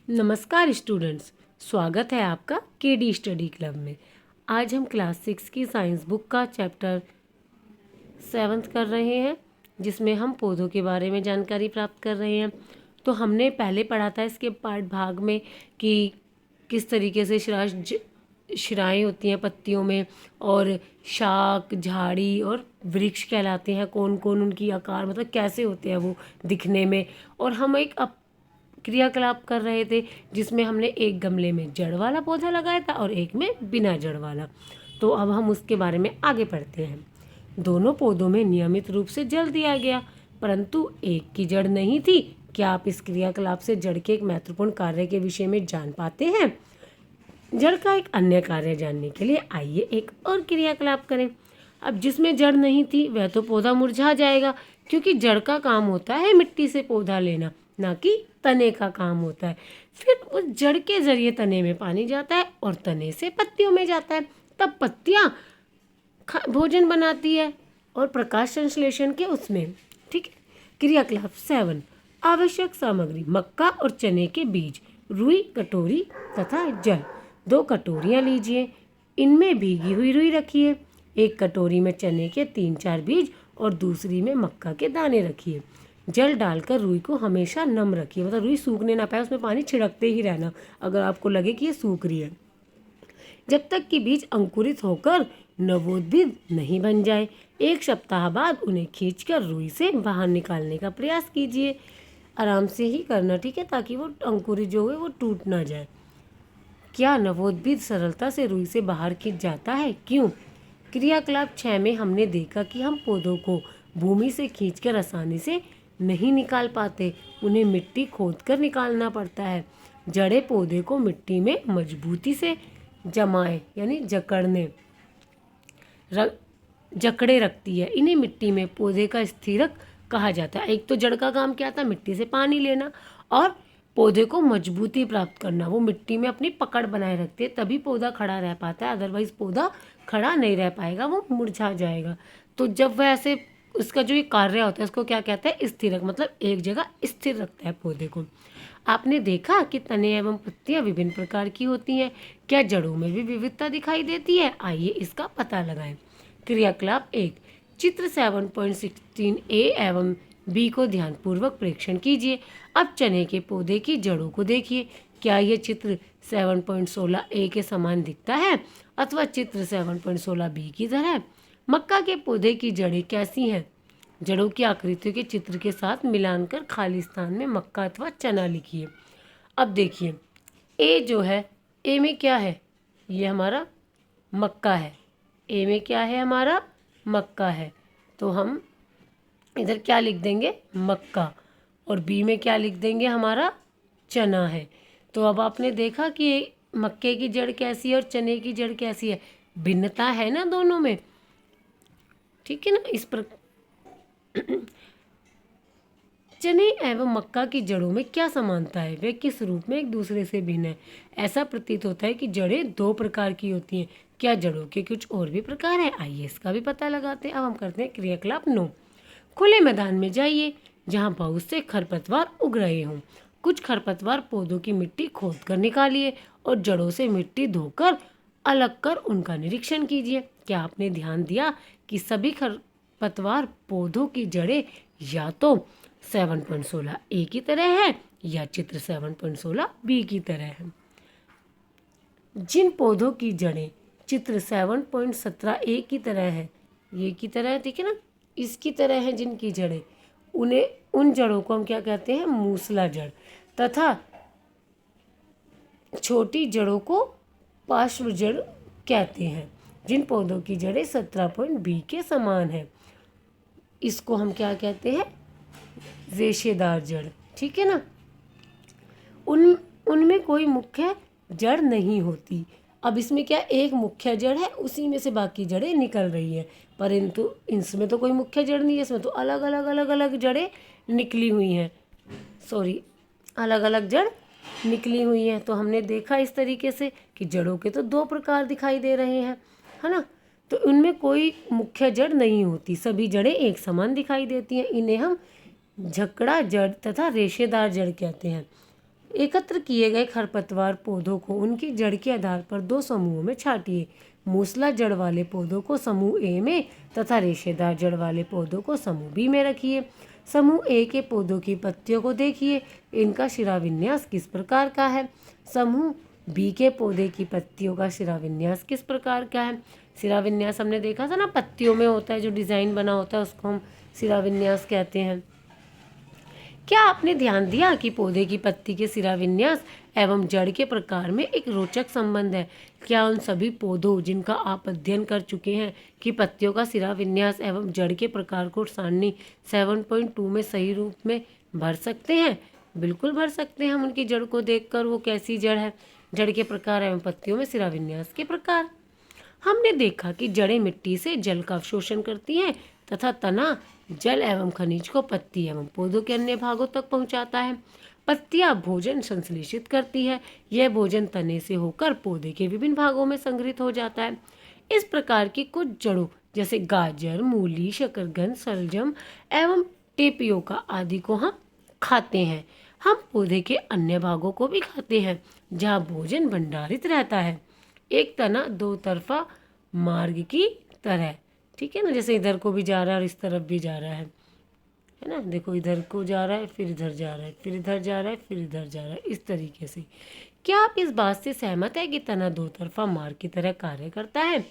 नमस्कार स्टूडेंट्स, स्वागत है आपका केडी स्टडी क्लब में। आज हम क्लास 6 की साइंस बुक का चैप्टर 7 कर रहे हैं, जिसमें हम पौधों के बारे में जानकारी प्राप्त कर रहे हैं। तो हमने पहले पढ़ा था इसके पाठ भाग में कि किस तरीके से शिराएँ होती हैं पत्तियों में, और शाख, झाड़ी और वृक्ष कहलाते हैं। कौन कौन उनकी आकार, मतलब कैसे होते हैं वो दिखने में। और हम एक क्रियाकलाप कर रहे थे जिसमें हमने एक गमले में जड़ वाला पौधा लगाया था और एक में बिना जड़ वाला। तो अब हम उसके बारे में आगे पढ़ते हैं। दोनों पौधों में नियमित रूप से जल दिया गया, परंतु एक की जड़ नहीं थी। क्या आप इस क्रियाकलाप से जड़ के एक महत्वपूर्ण कार्य के विषय में जान पाते हैं? जड़ का एक अन्य कार्य जानने के लिए आइए एक और क्रियाकलाप करें। अब जिसमें जड़ नहीं थी वह तो पौधा मुरझा जाएगा, क्योंकि जड़ का काम होता है मिट्टी से पौधा लेना, ना कि तने का काम होता है। फिर उस जड़ के जरिए तने में पानी जाता है और तने से पत्तियों में जाता है। तब पत्तियां भोजन बनाती है और प्रकाश संश्लेषण के उसमें। ठीक है। क्रियाकलाप 7, आवश्यक सामग्री: मक्का और चने के बीज, रुई, कटोरी तथा जल। 2 कटोरियाँ लीजिए, इनमें भीगी हुई रुई रखिए। एक कटोरी में चने के 3-4 बीज और दूसरी में मक्का के दाने रखिए। जल डालकर रुई को हमेशा नम रखिए, मतलब रुई सूखने ना पाए, उसमें पानी छिड़कते ही रहना अगर आपको लगे कि ये सूख रही है, जब तक कि बीज अंकुरित होकर नवोद्भिद नहीं बन जाए। 1 सप्ताह बाद उन्हें खींचकर रुई से बाहर निकालने का प्रयास कीजिए। आराम से ही करना, ठीक है, ताकि वो अंकुरित जो हुए वो टूट ना जाए। क्या नवोद्भिद सरलता से रुई से बाहर खींच जाता है? क्यों? क्रियाकलाप 6 में हमने देखा कि हम पौधों को भूमि से खींचकर आसानी से नहीं निकाल पाते, उन्हें मिट्टी खोदकर निकालना पड़ता है। जड़ें पौधे को मिट्टी में मजबूती से जमाए यानी जकड़े रखती है। इन्हें मिट्टी में पौधे का स्थिरक कहा जाता है। एक तो जड़ का काम क्या था? मिट्टी से पानी लेना और पौधे को मजबूती प्राप्त करना। वो मिट्टी में अपनी पकड़ बनाए रखते हैं, तभी पौधा खड़ा रह पाता है, अदरवाइज पौधा खड़ा नहीं रह पाएगा, वो मुरझा जाएगा। तो जब वह ऐसे, उसका जो ये कार्य होता है उसको क्या कहते हैं? स्थिरक, मतलब एक जगह स्थिर रखता है पौधे को। आपने देखा कि तने एवं पत्तियां विभिन्न प्रकार की होती हैं। क्या जड़ों में भी विविधता दिखाई देती है? आइए इसका पता लगाएं। क्रियाकलाप 1, चित्र 7.16 एवं बी को ध्यानपूर्वक प्रेक्षण कीजिए। अब चने के पौधे की जड़ों को देखिए। क्या यह चित्र 7.16 के समान दिखता है अथवा चित्र 7.16 बी की तरह? मक्का के पौधे की जड़ें कैसी हैं? जड़ों की आकृतियों के चित्र के साथ मिलानकर खाली स्थान में मक्का अथवा चना लिखिए। अब देखिए, ए जो है, ए में क्या है? ये हमारा मक्का है। ए में क्या है? हमारा मक्का है। तो हम इधर क्या लिख देंगे? मक्का। और बी में क्या लिख देंगे? हमारा चना है। तो अब आपने देखा कि मक्के की जड़ कैसी है और चने की जड़ कैसी है? भिन्नता है ना दोनों में, ठीक है ना। इस पर चने एवं मक्का की जड़ों में क्या समानता है? वे किस रूप में एक दूसरे से भिन्न है? ऐसा प्रतीत होता है कि जड़ें 2 प्रकार की होती हैं। क्या जड़ों के कुछ और भी प्रकार हैं? आइए इसका भी पता लगाते हैं। अब हम करते हैं क्रियाकलाप 9, खुले मैदान में जाइए जहाँ बहुत से खरपतवार उग रहे हों। कुछ खरपतवार पौधों की मिट्टी खोद कर निकालिए और जड़ों से मिट्टी धोकर अलग कर उनका निरीक्षण कीजिए। क्या आपने ध्यान दिया कि सभी खरपतवार पौधों की जड़ें या तो 7.16 ए की तरह है या चित्र 7.16 बी की तरह है? जिन पौधों की जड़ें चित्र 7.17 ए की तरह है, ये की तरह है, ठीक है ना, इसकी तरह है जिनकी जड़ें, उन जड़ों को हम क्या कहते हैं? मूसला जड़। तथा छोटी जड़ों को पार्श्व जड़ कहते हैं। जिन पौधों की जड़ें 17.B के समान है, इसको हम क्या कहते हैं? रेशेदार जड़, ठीक है ना। उनमें कोई मुख्य जड़ नहीं होती। अब इसमें क्या, एक मुख्य जड़ है, उसी में से बाकी जड़ें निकल रही हैं, परंतु इसमें तो कोई मुख्य जड़ नहीं है, इसमें तो अलग अलग अलग अलग जड़ें निकली हुई हैं, अलग अलग जड़ निकली हुई हैं। तो हमने देखा इस तरीके से कि जड़ों के तो 2 प्रकार दिखाई दे रहे हैं, है ना। तो उनमें कोई मुख्य जड़ नहीं होती, सभी जड़ें एक समान दिखाई देती हैं। इन्हें हम झकड़ा जड़ तथा रेशेदार जड़ कहते हैं। एकत्र किए गए खरपतवार पौधों को उनकी जड़ के आधार पर दो समूहों में छांटिए। मूसला जड़ वाले पौधों को समूह ए में तथा रेशेदार जड़ वाले पौधों को समूह बी में रखिए। समूह ए के पौधों की पत्तियों को देखिए, इनका शिराविन्यास किस प्रकार का है। समूह बी के पौधे की पत्तियों का शिराविन्यास किस प्रकार का है। शिराविन्यास हमने देखा था ना, पत्तियों में होता है, जो डिजाइन बना होता है उसको हम शिराविन्यास कहते हैं। क्या आपने ध्यान दिया कि पौधे की पत्ती के शिराविन्यास एवं जड़ के प्रकार में एक रोचक संबंध है। क्या उन सभी पौधों जिनका आप अध्ययन कर चुके हैं कि पत्तियों का शिराविन्यास एवं जड़ के प्रकार को सारणी 7.2 में सही रूप में भर सकते हैं? बिल्कुल भर सकते हैं हम उनकी जड़ को देखकर, वो कैसी जड़ है, जड़ के प्रकार एवं पत्तियों में शिराविन्यास के प्रकार। हमने देखा कि जड़ें मिट्टी से जल का अवशोषण करती हैं तथा तना जल एवं खनिज को पत्ती एवं पौधों के अन्य भागों तक पहुंचाता है। पत्तियां भोजन संश्लेषित करती है, यह भोजन तने से होकर पौधे के विभिन्न भागों में संग्रहित हो जाता है। इस प्रकार की कुछ जड़ों जैसे गाजर, मूली, शकरकंद, शलजम एवं टेपियोका आदि को हम खाते हैं। हम पौधे के अन्य भागों को भी खाते हैं जहाँ भोजन भंडारित रहता है। एक तना दो तरफा मार्ग की तरह, ठीक है ना, जैसे इधर को भी जा रहा है और इस तरफ भी जा रहा है ना। देखो, इधर को जा रहा है, फिर इधर जा रहा है, फिर इधर जा रहा है, फिर इधर जा रहा है, इस तरीके से। क्या आप इस बात से सहमत है कि तना दो तरफा मार्ग की तरह कार्य करता है?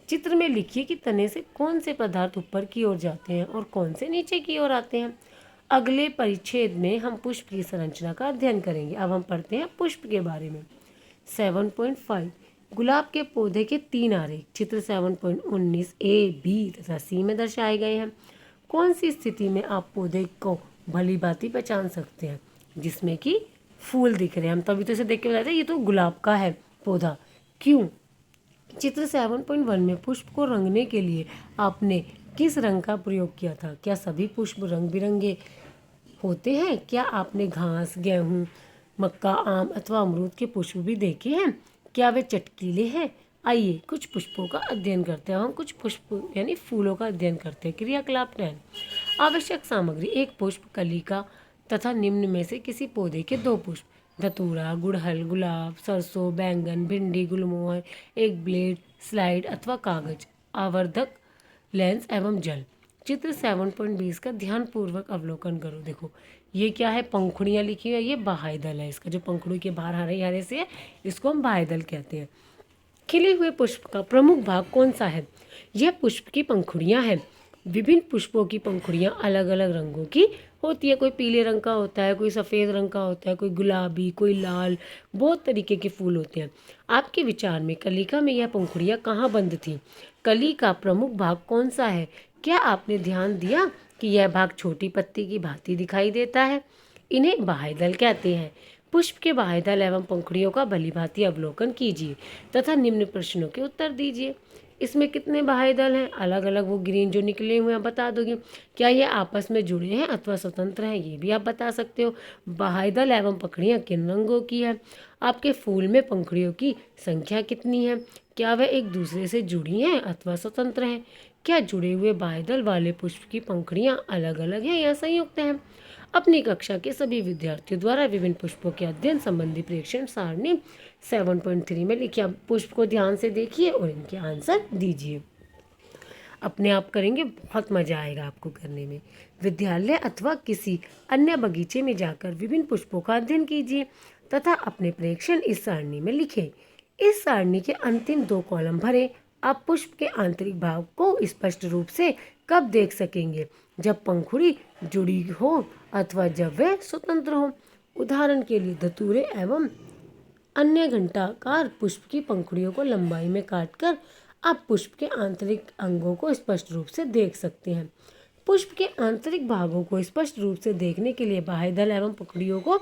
चित्र में लिखिए कि तने से कौन से पदार्थ ऊपर की ओर जाते हैं और कौन से नीचे की ओर आते हैं। अगले परिच्छेद में हम पुष्प की संरचना का अध्ययन करेंगे। अब हम पढ़ते हैं पुष्प के बारे में। 7.5 गुलाब के पौधे के 3 आरेख चित्र 7.19 ए, बी तथा सी में दर्शाए गए हैं। कौन सी स्थिति में आप पौधे को भली भांति पहचान सकते हैं? जिसमें कि फूल दिख रहे हैं, हम तभी तो इसे देख के बताते हैं ये तो गुलाब का है पौधा। क्यों? चित्र 7.1 में पुष्प को रंगने के लिए आपने किस रंग का प्रयोग किया था? क्या सभी पुष्प रंग बिरंगे होते हैं? क्या आपने घास, गेहूँ, मक्का, आम अथवा अमरूद के पुष्प भी देखे हैं? क्या वे चटकीले हैं? आइए कुछ पुष्पों का अध्ययन करते हैं। हम कुछ पुष्प यानी फूलों का अध्ययन करते हैं। क्रियाकलाप 10। आवश्यक सामग्री: एक पुष्प, कलिका तथा निम्न में से किसी पौधे के 2 पुष्प, धतूरा, गुड़हल, गुलाब, सरसों, बैंगन, भिंडी, गुलमोहर, एक ब्लेड, स्लाइड अथवा कागज, आवर्धक, लेंस एवं जल। चित्र 7.20 का ध्यानपूर्वक अवलोकन करो। देखो, ये क्या है? पंखुड़ियाँ लिखी हुई है, ये बाह्यदल है। इसका जो पंखुड़ी के बाहर हरे हरे से है, इसको हम बाह्यदल कहते हैं। खिले हुए पुष्प का प्रमुख भाग कौन सा है? यह पुष्प की पंखुड़ियाँ हैं। विभिन्न पुष्पों की पंखुड़ियाँ अलग अलग रंगों की होती है। कोई पीले रंग का होता है, कोई सफ़ेद रंग का होता है, कोई गुलाबी, कोई लाल, बहुत तरीके के फूल होते हैं। आपके विचार में कलिका में यह पंखुड़ियाँ कहाँ बंद थी? कली का प्रमुख भाग कौन सा है? क्या आपने ध्यान दिया कि यह भाग छोटी पत्ती की भांति दिखाई देता है? इन्हें बाह्यदल कहते हैं। पुष्प के बाह्यदल एवं पंखुड़ियों का भलीभांति अवलोकन कीजिए तथा निम्न प्रश्नों के उत्तर दीजिए। इसमें कितने बाह्यदल हैं? अलग अलग वो ग्रीन जो निकले हुए हैं बता दोगे। क्या ये आपस में जुड़े हैं अथवा स्वतंत्र हैं? ये भी आप बता सकते हो। बाह्यदल एवं पंखुड़ियाँ किन रंगों की है? आपके फूल में पंखुड़ियों की संख्या कितनी है? क्या वह एक दूसरे से जुड़ी हैं अथवा स्वतंत्र हैं? क्या जुड़े हुए बाह्यदल वाले पुष्प की पंखुड़ियाँ अलग अलग हैं या संयुक्त हैं? अपनी कक्षा के सभी विद्यार्थियों द्वारा विभिन्न पुष्पों के अध्ययन संबंधी प्रेक्षण सारणी 7.3 में लिखिए। आप पुष्प को ध्यान से देखिए और इनके आंसर दीजिए। अपने आप करेंगे, बहुत मजा आएगा आपको करने में। विद्यालय अथवा किसी अन्य बगीचे में जाकर विभिन्न पुष्पों का अध्ययन कीजिए तथा अपने प्रेक्षण इस सारणी में लिखें। इस सारणी के अंतिम 2 कॉलम भरें। आप पुष्प के आंतरिक भाग को स्पष्ट रूप से कब देख सकेंगे? जब पंखुड़ी जुड़ी हो अथवा जब वह स्वतंत्र हो। उदाहरण के लिए धतूरे एवं अन्य घंटाकार पुष्प की पंखुड़ियों को लंबाई में काटकर आप पुष्प के आंतरिक अंगों को स्पष्ट रूप से देख सकते हैं। पुष्प के आंतरिक भागों को स्पष्ट रूप से देखने के लिए बाह्यदल एवं पंखुड़ियों को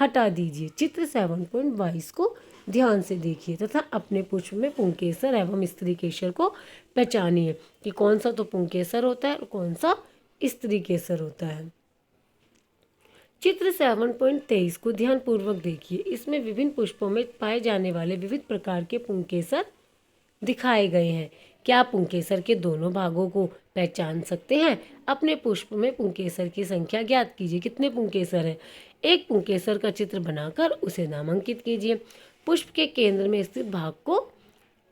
हटा दीजिए। चित्र 7.22 को ध्यान से देखिए तथा अपने पुष्प में पुंकेसर एवं स्त्री केसर को पहचानिए कि कौन सा तो पुंकेसर होता है और कौन सा स्त्री केसर होता है। चित्र 7.23 को ध्यानपूर्वक देखिए। इसमें विभिन्न पुष्पों में पाए जाने वाले विविध प्रकार के पुंकेसर दिखाए गए हैं। क्या आप पुंकेसर के दोनों भागों को पहचान सकते हैं? अपने पुष्प में पुंकेसर की संख्या ज्ञात कीजिए। कितने पुंकेसर हैं? एक पुंकेसर का चित्र बनाकर उसे नामांकित कीजिए। पुष्प के केंद्र में स्थित भाग को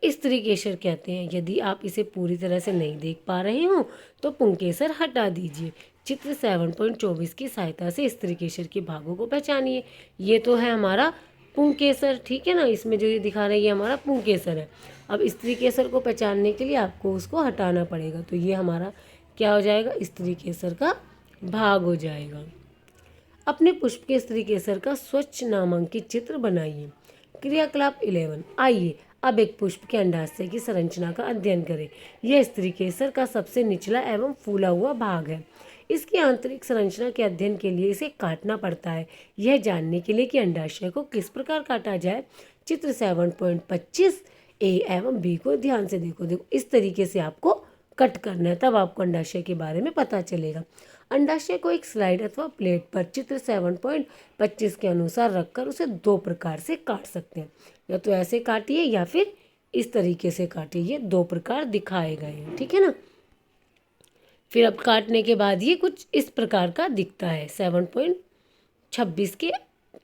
स्त्रीकेसर कहते हैं। यदि आप इसे पूरी तरह से नहीं देख पा रहे हो तो पुंकेसर हटा दीजिए। चित्र 7.24 की सहायता से स्त्रीकेसर के भागों को पहचानिए। ये तो है हमारा पुंकेसर, ठीक है ना। इसमें जो ये दिखा रहा है ये हमारा पुंकेसर है। अब स्त्रीकेसर को पहचानने के लिए आपको उसको हटाना पड़ेगा, तो ये हमारा क्या हो जाएगा, स्त्रीकेसर का भाग हो जाएगा। अपने पुष्प के स्त्रीकेसर का स्वच्छ नामांकित चित्र बनाइए। क्रियाकलाप 11। आइए अब एक पुष्प के अंडाशय की संरचना का अध्ययन करें। यह स्त्रीकेसर का सबसे निचला एवं फूला हुआ भाग है। इसकी आंतरिक संरचना के अध्ययन के लिए इसे काटना पड़ता है। यह जानने के लिए कि अंडाशय को किस प्रकार काटा जाए, चित्र 7.25 ए एवं बी को ध्यान से देखो। इस तरीके से आपको कट करना है, तब आपको अंडाशय के बारे में पता चलेगा। अंडाशय को एक स्लाइड अथवा प्लेट पर चित्र 7.25 के अनुसार रखकर उसे दो प्रकार से काट सकते हैं। या तो ऐसे काटिए या फिर इस तरीके से काटिए। ये दो प्रकार दिखाए गए हैं, ठीक है ना। फिर अब काटने के बाद ये कुछ इस प्रकार का दिखता है 7.26 के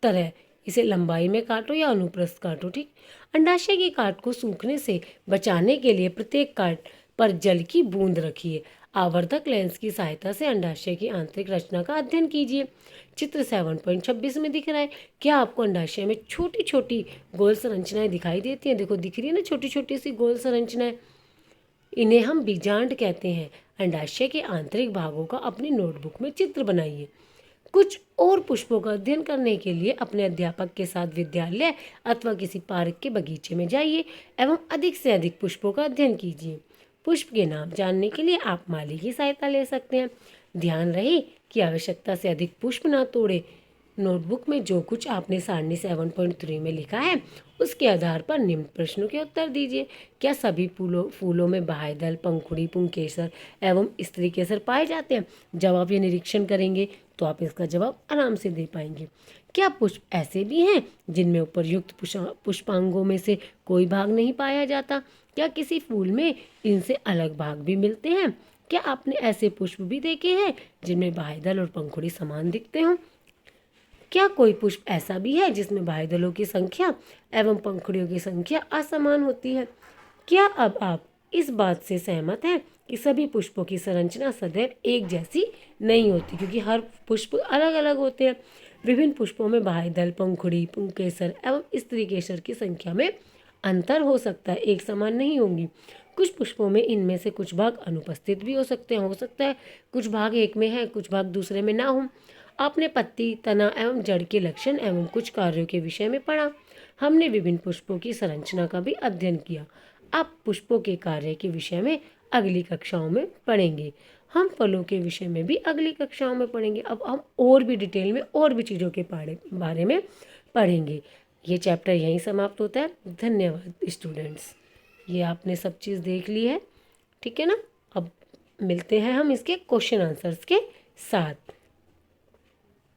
तरह। इसे लंबाई में काटो या अनुप्रस्थ काटो, ठीक। अंडाशय की काट को सूखने से बचाने के लिए प्रत्येक काट पर जल की बूंद रखिए। आवर्धक लेंस की सहायता से अंडाशय की आंतरिक रचना का अध्ययन कीजिए। चित्र 7.26 में दिख रहा है। क्या आपको अंडाशय में छोटी छोटी गोल संरचनाएं दिखाई देती हैं? देखो दिख रही है ना, छोटी छोटी सी गोल संरचनाएं। इन्हें हम बीजांड कहते हैं। अंडाशय के आंतरिक भागों का अपनी नोटबुक में चित्र बनाइए। कुछ और पुष्पों का अध्ययन करने के लिए अपने अध्यापक के साथ विद्यालय अथवा किसी पार्क के बगीचे में जाइए एवं अधिक से अधिक पुष्पों का अध्ययन कीजिए। पुष्प के नाम जानने के लिए आप माली की सहायता ले सकते हैं। ध्यान रहे कि आवश्यकता से अधिक पुष्प ना तोड़े। नोटबुक में जो कुछ आपने सारणी 7.3 में लिखा है उसके आधार पर निम्न प्रश्नों के उत्तर दीजिए। क्या सभी फूलों में बाह्यदल, पंखुड़ी, पुंकेसर एवं स्त्रीकेसर पाए जाते हैं? जब आप ये निरीक्षण करेंगे तो आप इसका जवाब आराम से दे पाएंगे। क्या पुष्प ऐसे भी हैं जिनमें उपरयुक्त पुष्पांगों में से कोई भाग नहीं पाया जाता? क्या किसी फूल में इनसे अलग भाग भी मिलते हैं? क्या आपने ऐसे पुष्प भी देखे हैं जिनमें बाह्यदल और पंखुड़ी समान दिखते हों? क्या कोई पुष्प ऐसा भी है जिसमें बाह्यदलों की संख्या एवं पंखुड़ियों की संख्या असमान होती है? क्या अब आप इस बात से सहमत हैं कि सभी पुष्पों की संरचना सदैव एक जैसी नहीं होती, क्योंकि हर पुष्प अलग अलग होते हैं। विभिन्न पुष्पों में बाह्यदल, पंखुड़ी, पुंकेसर एवं स्त्रीकेसर की संख्या में अंतर हो सकता है, एक समान नहीं होंगी। कुछ पुष्पों में इनमें से कुछ भाग अनुपस्थित भी हो सकते हैं। हो सकता है कुछ भाग एक में है, कुछ भाग दूसरे में ना हो। आपने पत्ती, तना एवं जड़ के लक्षण एवं कुछ कार्यों के विषय में पढ़ा। हमने विभिन्न पुष्पों की संरचना का भी अध्ययन किया। आप पुष्पों के कार्य के विषय में अगली कक्षाओं में पढ़ेंगे। हम फलों के विषय में भी अगली कक्षाओं में पढ़ेंगे। अब हम और भी डिटेल में और भी चीज़ों के बारे में पढ़ेंगे। ये चैप्टर यहीं समाप्त होता है। धन्यवाद स्टूडेंट्स। ये आपने सब चीज़ देख ली है, ठीक है ना। अब मिलते हैं हम इसके क्वेश्चन आंसर्स के साथ।